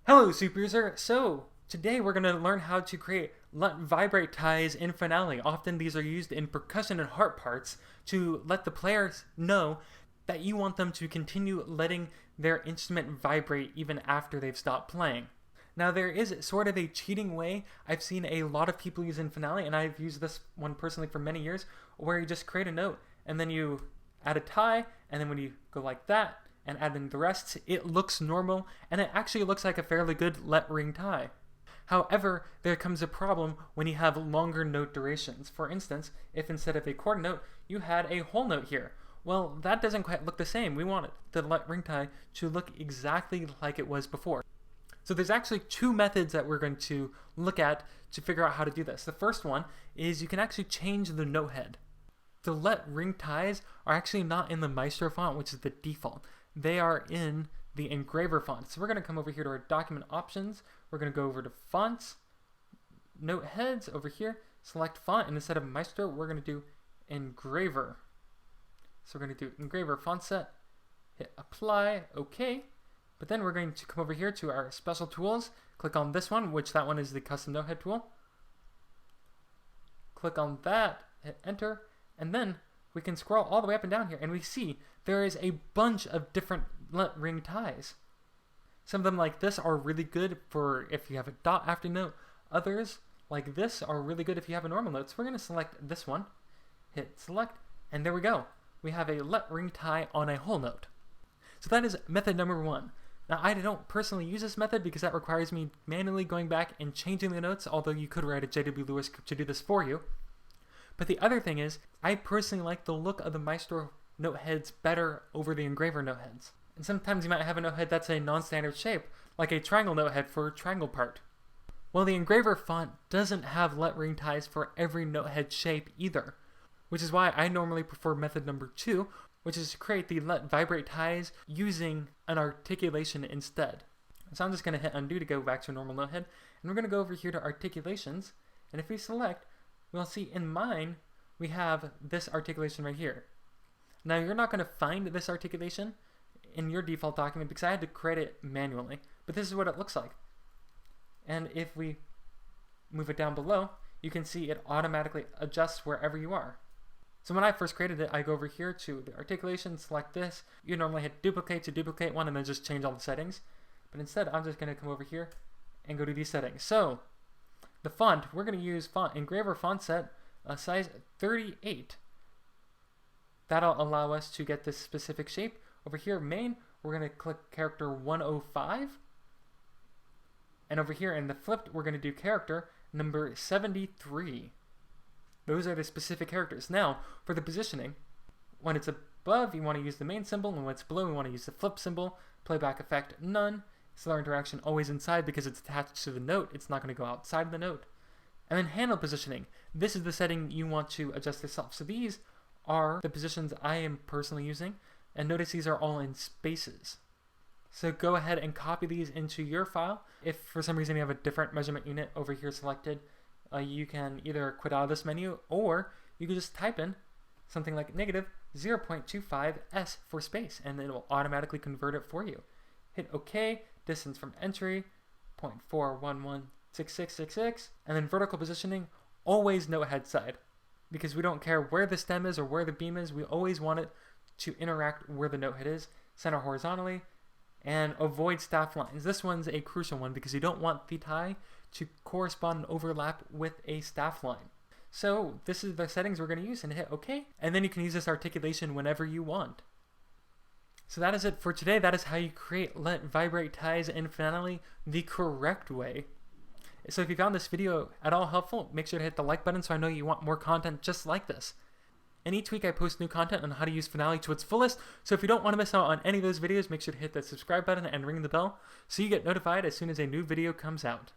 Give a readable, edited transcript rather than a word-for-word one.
Hello, Superuser! So, today we're going to learn how to create let vibrate ties in Finale. Often these are used in percussion and harp parts to let the players know that you want them to continue letting their instrument vibrate even after they've stopped playing. Now, there is sort of a cheating way I've seen a lot of people use in Finale, and I've used this one personally for many years, where you just create a note and then you add a tie, and then when you go like that, and add in the rest, it looks normal, and it actually looks like a fairly good let ring tie. However, there comes a problem when you have longer note durations. For instance, if instead of a quarter note, you had a whole note here. Well, that doesn't quite look the same. We want the let ring tie to look exactly like it was before. So there's actually two methods that we're going to look at to figure out how to do this. The first one is you can actually change the note head. The let ring ties are actually not in the Maestro font, which is the default. They are in the engraver font. So we're going to come over here to our document options. We're going to go over to fonts, note heads over here, select font, and instead of Maestro, we're going to do engraver. So we're going to do engraver font set, hit apply, OK. But then we're going to come over here to our special tools, click on this one, which that one is the custom note head tool. Click on that, hit enter, and then we can scroll all the way up and down here, and we see there is a bunch of different let ring ties. Some of them, like this, are really good for if you have a dot after note. Others, like this, are really good if you have a normal note. So we're going to select this one, hit select, and there we go. We have a let ring tie on a whole note. So that is method number one. Now, I don't personally use this method because that requires me manually going back and changing the notes, although you could write a J.W. Lewis script to do this for you. But the other thing is, I personally like the look of the Maestro note heads better over the engraver note heads. And sometimes you might have a note head that's a non-standard shape, like a triangle note head for a triangle part. Well, the engraver font doesn't have let ring ties for every note head shape either, which is why I normally prefer method number two, which is to create the let vibrate ties using an articulation instead. So I'm just going to hit undo to go back to a normal note head, and we're going to go over here to articulations, and if we select, we'll see in mine, we have this articulation right here. Now, you're not going to find this articulation in your default document because I had to create it manually, but this is what it looks like. And if we move it down below, you can see it automatically adjusts wherever you are. So when I first created it, I go over here to the articulation, select this. You normally hit duplicate to duplicate one and then just change all the settings. But instead, I'm just going to come over here and go to these settings. So the font, we're going to use font engraver font set size 38. That'll allow us to get this specific shape. Over here, main, we're going to click character 105. And over here in the flipped, we're going to do character number 73. Those are the specific characters. Now, for the positioning, when it's above, you want to use the main symbol, and when it's below, you want to use the flip symbol. Playback effect, none. Stellar interaction, always inside because it's attached to the note. It's not going to go outside the note. And then handle positioning. This is the setting you want to adjust yourself. So these are the positions I am personally using. And notice these are all in spaces. So go ahead and copy these into your file. If for some reason you have a different measurement unit over here selected, you can either quit out of this menu, or you can just type in something like negative 0.25 s for space, and it will automatically convert it for you. Hit OK, distance from entry, 0.4116666, and then vertical positioning, always note head side. Because we don't care where the stem is or where the beam is, we always want it to interact where the note head is. Center horizontally, and avoid staff lines. This one's a crucial one because you don't want the tie to correspond and overlap with a staff line. So this is the settings we're going to use, and hit OK, and then you can use this articulation whenever you want. So that is it for today. That is how you create let vibrate ties in Finale the correct way. So if you found this video at all helpful, make sure to hit the like button so I know you want more content just like this. And each week I post new content on how to use Finale to its fullest, so if you don't want to miss out on any of those videos, make sure to hit that subscribe button and ring the bell so you get notified as soon as a new video comes out.